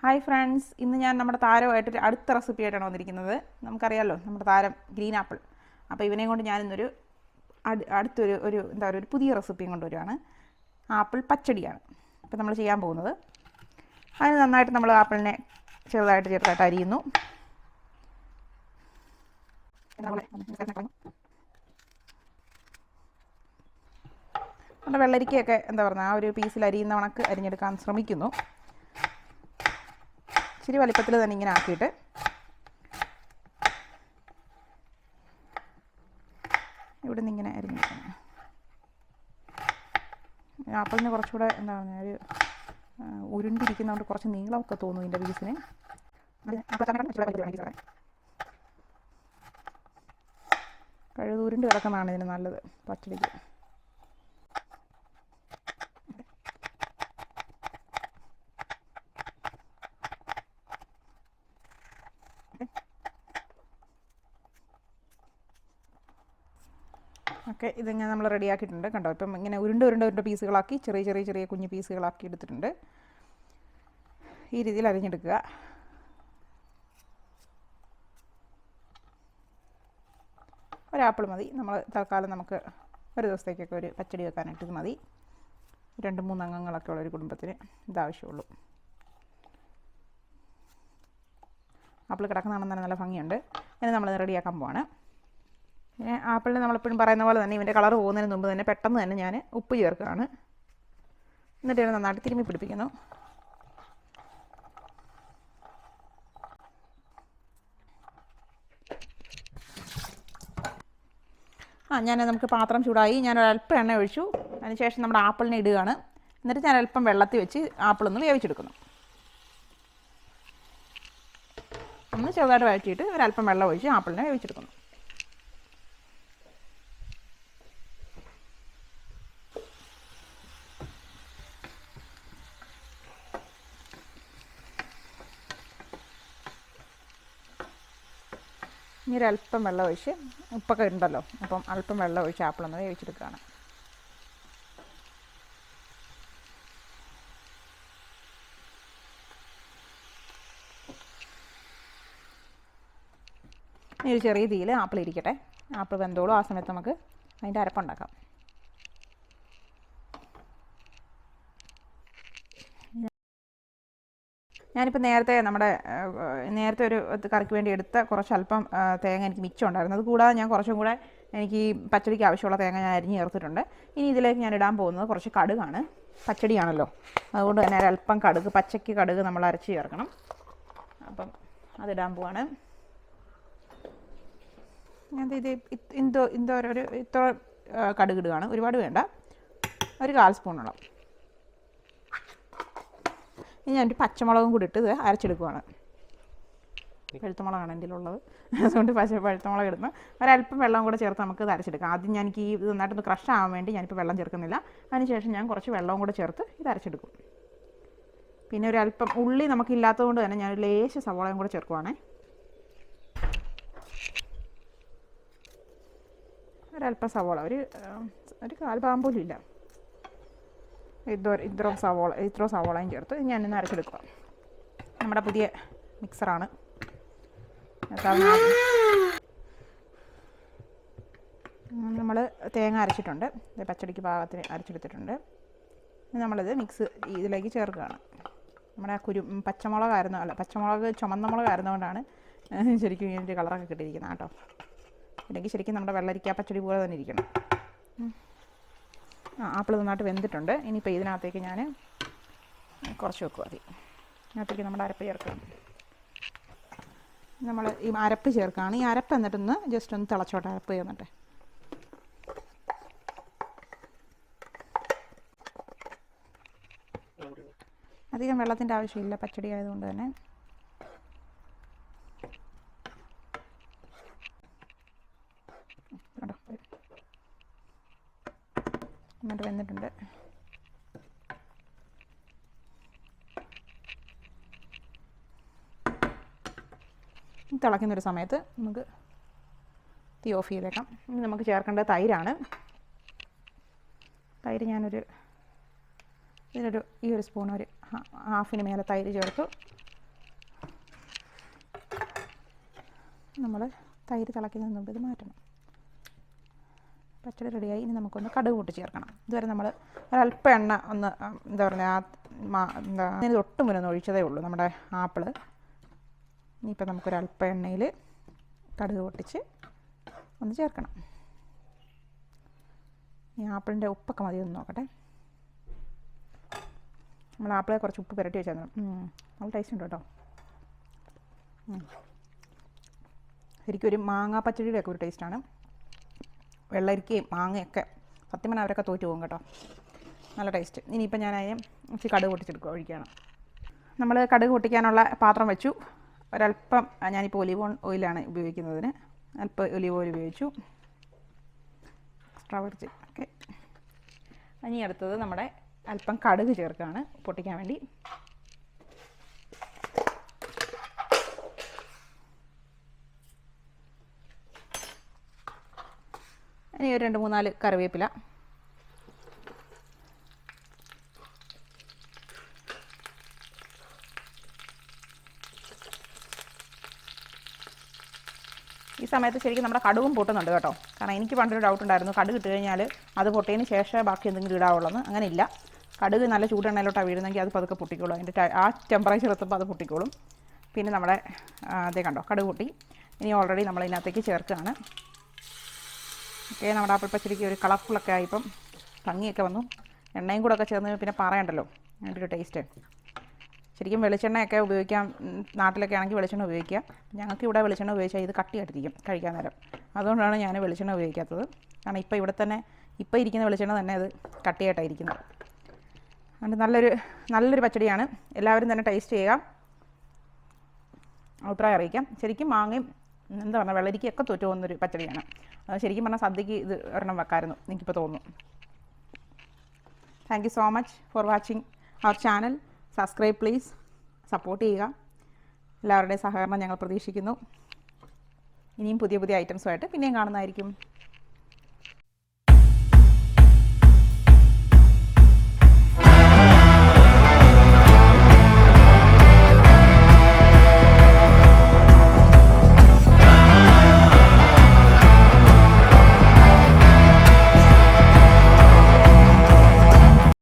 Hi friends, ഇന്ന് ഞാൻ നമ്മുടെ താരമായിട്ട് അടുത്ത റെസിപ്പി ആയിട്ടാണ് വന്നിരിക്കുന്നത്. നമുക്കറിയാമല്ലോ നമ്മുടെ താരം ഗ്രീൻ ആപ്പിൾ. അപ്പോൾ ഇവനെയും കൊണ്ട് ഞാനിന്നൊരു അടുത്തൊരു എന്താ പറയുക ഒരു പുതിയ റെസിപ്പിയും കൊണ്ടുവരികയാണ്. ആപ്പിൾ പച്ചടിയാണ് ഇപ്പോൾ നമ്മൾ ചെയ്യാൻ പോകുന്നത്. അതിന് നന്നായിട്ട് നമ്മൾ ആപ്പിളിനെ ചെറുതായിട്ട് അരിയുന്നു. നമ്മുടെ വെള്ളരിക്കയൊക്കെ എന്താ പറയുക ആ ഒരു പീസിൽ അരിയുന്ന കണക്ക് അരിഞ്ഞെടുക്കാൻ ശ്രമിക്കുന്നു. ഇച്ചിരി വലിപ്പത്തിൽ തന്നെ ഇങ്ങനെ ആക്കിയിട്ട് ഇവിടെ നിന്ന് ഇങ്ങനെ അരിഞ്ഞെടുക്കണം. ആപ്പിളിന് കുറച്ചുകൂടെ എന്താ പറയുക ഒരു ഉരുണ്ടിരിക്കുന്നതുകൊണ്ട് കുറച്ച് നീളമൊക്കെ തോന്നും ഇതിൻ്റെ പീസിന്. കഴുകി ഉരുണ്ട് കിടക്കുന്നതാണ് ഇതിന് നല്ലത് പച്ചടിക്ക്. ഓക്കെ, ഇതിങ്ങനെ നമ്മൾ റെഡിയാക്കിയിട്ടുണ്ട്. കണ്ടോ, ഇപ്പം ഇങ്ങനെ ഉരുണ്ട് പീസുകളാക്കി ചെറിയ കുഞ്ഞു പീസുകളാക്കി എടുത്തിട്ടുണ്ട്. ഈ രീതിയിൽ അരിഞ്ഞെടുക്കുക. ഒരാപ്പിൾ മതി. നമ്മൾ തൽക്കാലം നമുക്ക് ഒരു ദിവസത്തേക്കൊക്കെ ഒരു പച്ചടി വെക്കാനായിട്ട് ഇത് മതി. 2-3 അംഗങ്ങളൊക്കെ ഉള്ളൊരു കുടുംബത്തിന് ഇതാവശ്യമുള്ളൂ. ആപ്പിൾ കിടക്കുന്നതാണെന്ന് തന്നെ നല്ല ഭംഗിയുണ്ട്. ഇനി നമ്മൾ റെഡിയാക്കാൻ പോവാണ്. പിന്നെ ആപ്പിളിന് നമ്മളെപ്പോഴും പറയുന്ന പോലെ തന്നെ ഇവൻ്റെ കളർ പോകുന്നതിന് മുമ്പ് തന്നെ പെട്ടെന്ന് തന്നെ ഞാൻ ഉപ്പ് ചേർക്കുകയാണ്. എന്നിട്ട് ഇത് നന്നായിട്ട് തിരുമ്മി പിടിപ്പിക്കുന്നു. നമുക്ക് പാത്രം ചൂടായി. ഞാനൊരല്പം എണ്ണ ഒഴിച്ചു. അതിനുശേഷം നമ്മുടെ ആപ്പിളിനെ ഇടുകയാണ്. എന്നിട്ട് ഞാൻ അല്പം വെള്ളത്തിൽ വെച്ച് ആപ്പിളൊന്ന് വേവിച്ചെടുക്കുന്നു. ഒന്ന് ചെറുതായിട്ട് വഴറ്റിയിട്ട് ഒരല്പം വെള്ളം ഒഴിച്ച് ആപ്പിളിനെ വേവിച്ചെടുക്കുന്നു. ഇനി ഒരല്പം വെള്ളം ഒഴിച്ച്, ഉപ്പൊക്കെ ഉണ്ടല്ലോ, അപ്പം അല്പം വെള്ളം ഒഴിച്ച് ആപ്പിളൊന്ന് വേവിച്ചെടുക്കുകയാണ്. ഇനി ഒരു ചെറിയ തീയിൽ ആപ്പിൾ ഇരിക്കട്ടെ. ആപ്പിൾ വെന്തോളും. ആ സമയത്ത് നമുക്ക് അതിൻ്റെ അരപ്പുണ്ടാക്കാം. ഞാനിപ്പോൾ നേരത്തെ ഒരു കറിക്ക് വേണ്ടി എടുത്ത കുറച്ച് അല്പം തേങ്ങ എനിക്ക് മിച്ചം ഉണ്ടായിരുന്നു. അത് കൂടാതെ ഞാൻ കുറച്ചും കൂടെ എനിക്ക് ഈ പച്ചടിക്ക് ആവശ്യമുള്ള തേങ്ങ ഞാൻ അരിഞ്ഞ് ചേർത്തിട്ടുണ്ട്. ഇനി ഇതിലേക്ക് ഞാൻ ഇടാൻ പോകുന്നത് കുറച്ച് കടുകാണ്. പച്ചടിയാണല്ലോ, അതുകൊണ്ട് തന്നെ ഒരല്പം കടുക്, പച്ചയ്ക്ക് കടുക് നമ്മൾ അരച്ച് ചേർക്കണം. അപ്പം അതിടാൻ പോവാണ്. ഞാൻ ഇത്ര കടുക് ഇടുകയാണ്. ഒരുപാട് വേണ്ട, ഒരു 1/4 സ്പൂണോളം. ഇനി ഞാനൊരു പച്ചമുളകും കൂടി ഇട്ട് ഇത് അരച്ചെടുക്കുവാണ്. പഴുത്തമുളകാണ് എൻ്റെ ഉള്ളത്, അതുകൊണ്ട് പഴുത്തമുളക് ഇടുന്നു. ഒരല്പം വെള്ളം കൂടെ ചേർത്ത് നമുക്ക് ഇത് അരച്ചെടുക്കാം. ആദ്യം എനിക്ക് ഇത് നന്നായിട്ടൊന്ന് ക്രഷ് ആവാൻ വേണ്ടി ഞാനിപ്പോൾ വെള്ളം ചേർക്കുന്നില്ല. അതിനുശേഷം ഞാൻ കുറച്ച് വെള്ളവും കൂടെ ചേർത്ത് ഇത് അരച്ചെടുക്കും. പിന്നെ ഒരല്പം ഉള്ളി നമുക്കില്ലാത്തത് കൊണ്ട് തന്നെ ഞാനൊരു ലേശം സവോളയും കൂടെ ചേർക്കുവാണേ. ഒരല്പം സവോള, ഒരു 1/4 ഭാഗം പോലും ഇല്ല. ഇത്ര സവോളയും ചേർത്ത് ഞാനിന്ന് അരച്ചെടുക്കുക. നമ്മുടെ പുതിയ മിക്സറാണ്. നമ്മൾ തേങ്ങ അരച്ചിട്ടുണ്ട്. പച്ചടിക്ക് പാകത്തിന് അരച്ചെടുത്തിട്ടുണ്ട്. നമ്മളിത് ഇതിലേക്ക് ചേർക്കുകയാണ്. നമ്മുടെ പച്ചമുളക് ചുമന്ന മുളകായിരുന്നുകൊണ്ടാണ് ശരിക്കും ഇതിൻ്റെ കളറൊക്കെ കിട്ടിയിരിക്കുന്നത് കേട്ടോ. അല്ലെങ്കിൽ ശരിക്കും നമ്മുടെ വെള്ളരിക്ക പച്ചടി പോലെ തന്നെ ഇരിക്കണം. ആപ്പിൾ നന്നായിട്ട് വെന്തിട്ടുണ്ട്. ഇനിയിപ്പോൾ ഇതിനകത്തേക്ക് ഞാൻ കുറച്ച് വെക്കുക. ഇതിനകത്തേക്ക് നമ്മുടെ അരപ്പ് ചേർക്കണം. നമ്മൾ ഈ അരപ്പ് ചേർക്കുകയാണ്. ഈ അരപ്പ് എന്നിട്ടൊന്ന് ജസ്റ്റ് ഒന്ന് തിളച്ചോട്ടെ. അരപ്പ് ചേർന്നിട്ട് അധികം വെള്ളത്തിൻ്റെ ആവശ്യമില്ല പച്ചടി ആയതുകൊണ്ട് തന്നെ. എന്നിട്ട് വെന്തിട്ടുണ്ട്. തിളയ്ക്കുന്നൊരു സമയത്ത് നമുക്ക് തീ ഓഫ് ചെയ്തേക്കാം. ഇനി നമുക്ക് ചേർക്കേണ്ടത് തൈരാണ്. തൈര് ഇതിനൊരു ഈ ഒരു സ്പൂൺ, ഒരു ഹാഫിന് മേലെ തൈര് ചേർത്തു. നമ്മൾ തൈര് തിളയ്ക്കുന്നതിന് മുമ്പ് ഇത് മാറ്റണം. പച്ചടി റെഡിയായി. ഇനി നമുക്കൊന്ന് കടുക് പൊട്ടി ചേർക്കണം. ഇതുവരെ നമ്മൾ ഒരല്പം എണ്ണ ഒന്ന് എന്താ പറയുക ഇത് ഒട്ടും മുന്നൊന്ന് ഒഴിച്ചതേ ഉള്ളൂ നമ്മുടെ ആപ്പിള്. ഇനിയിപ്പോൾ നമുക്കൊരല്പം എണ്ണയിൽ കടുക് പൊട്ടിച്ച് ഒന്ന് ചേർക്കണം. ഈ ആപ്പിളിൻ്റെ ഉപ്പൊക്കെ മതി ഒന്ന് നോക്കട്ടെ. നമ്മൾ ആപ്പിളെ കുറച്ച് ഉപ്പ് പുരട്ടി വെച്ചാൽ നല്ല ടേസ്റ്റ് ഉണ്ട് കേട്ടോ. ശരിക്കും ഒരു മാങ്ങാ പച്ചടിയുടെയൊക്കെ ഒരു ടേസ്റ്റാണ്. വെള്ളരിക്കയും മാങ്ങയൊക്കെ സത്യം പറഞ്ഞാൽ അവരൊക്കെ തോറ്റു പോകും കേട്ടോ. നല്ല ടേസ്റ്റ്. ഇനിയിപ്പോൾ ഞാൻ അതിന് ഇച്ചിരി കടുക് പൊട്ടിച്ചെടുക്കുക ഒഴിക്കുകയാണ്. നമ്മൾ കടുക് പൊട്ടിക്കാനുള്ള പാത്രം വെച്ചു. ഒരല്പം ഞാനിപ്പോൾ ഒലിവ് ഓയിലാണ് ഉപയോഗിക്കുന്നതിന്. അല്പം ഒലിവ് ഓയിൽ ഉപയോഗിച്ചു. Extra virgin. ഓക്കെ. ഇനി അടുത്തത് നമ്മുടെ അല്പം കടുക് ചേർക്കുകയാണ് പൊട്ടിക്കാൻ വേണ്ടി. ഇനി ഒരു 2-3 കറിവേപ്പില. ഈ സമയത്ത് ശരിക്കും നമ്മുടെ കടുകും പൊട്ടുന്നുണ്ട് കേട്ടോ. കാരണം എനിക്ക് പണ്ടൊരു ഡൗട്ട് ഉണ്ടായിരുന്നു, കടുക് ഇട്ട് കഴിഞ്ഞാൽ അത് പൊട്ടിയതിന് ശേഷം ബാക്കി എന്തെങ്കിലും ഇടാവുള്ളൂ. അങ്ങനെ ഇല്ല. കടുക് നല്ല ചൂടെണ്ണയിലോട്ടാണ് വീഴുന്നെങ്കിൽ അത് പതുക്കെ പൊട്ടിക്കോളും. അതിൻ്റെ ആ ടെമ്പറേച്ചർ എത്തുമ്പോൾ അത് പൊട്ടിക്കോളും. പിന്നെ നമ്മുടെ അതേ കണ്ടോ കടുക് പൊട്ടി. ഇനി ഓൾറെഡി നമ്മൾ ഇതിനകത്തേക്ക് ചേർക്കുകയാണ്. ഓക്കെ. നമ്മുടെ ആപ്പിൾ പച്ചടിക്ക് ഒരു കളർഫുള്ളൊക്കെ ആയിപ്പം ഭംഗിയൊക്കെ വന്നു. എണ്ണയും കൂടെ ഒക്കെ ചേർന്ന് പിന്നെ പറയണ്ടല്ലോ അതിൻ്റെ ഒരു ടേസ്റ്റ്. ശരിക്കും വെളിച്ചെണ്ണയൊക്കെ ഉപയോഗിക്കാം. നാട്ടിലൊക്കെ ആണെങ്കിൽ വെളിച്ചെണ്ണ ഉപയോഗിക്കുക. ഞങ്ങൾക്ക് ഇവിടെ വെളിച്ചെണ്ണ ഉപയോഗിച്ചാൽ ഇത് കട്ടിയായിട്ടിരിക്കും കഴിക്കാൻ നേരം. അതുകൊണ്ടാണ് ഞാൻ വെളിച്ചെണ്ണ ഉപയോഗിക്കാത്തത്. കാരണം ഇപ്പോൾ ഇവിടെ തന്നെ ഇപ്പോൾ ഇരിക്കുന്ന വെളിച്ചെണ്ണ തന്നെ അത് കട്ടിയായിട്ടായിരിക്കുന്നത്. അതുകൊണ്ട് നല്ലൊരു പച്ചടിയാണ്. എല്ലാവരും തന്നെ ടേസ്റ്റ് ചെയ്യുക, അഭിപ്രായം അറിയിക്കാം. ശരിക്കും മാങ്ങയും എന്താ പറഞ്ഞാൽ വെള്ളരിക്കയൊക്കെ തോറ്റു പോകുന്നൊരു പച്ചടിയാണ്. ശരിക്കും പറഞ്ഞാൽ സദ്യക്ക് ഇത് ഒരെണ്ണം വെക്കാമായിരുന്നു എനിക്കിപ്പോൾ തോന്നുന്നു. Thank you so much for watching our channel. Subscribe please. Support ചെയ്യുക. എല്ലാവരുടെയും സഹകരണം ഞങ്ങൾ പ്രതീക്ഷിക്കുന്നു. ഇനിയും പുതിയ ഐറ്റംസുമായിട്ട് പിന്നെയും കാണുന്നതായിരിക്കും.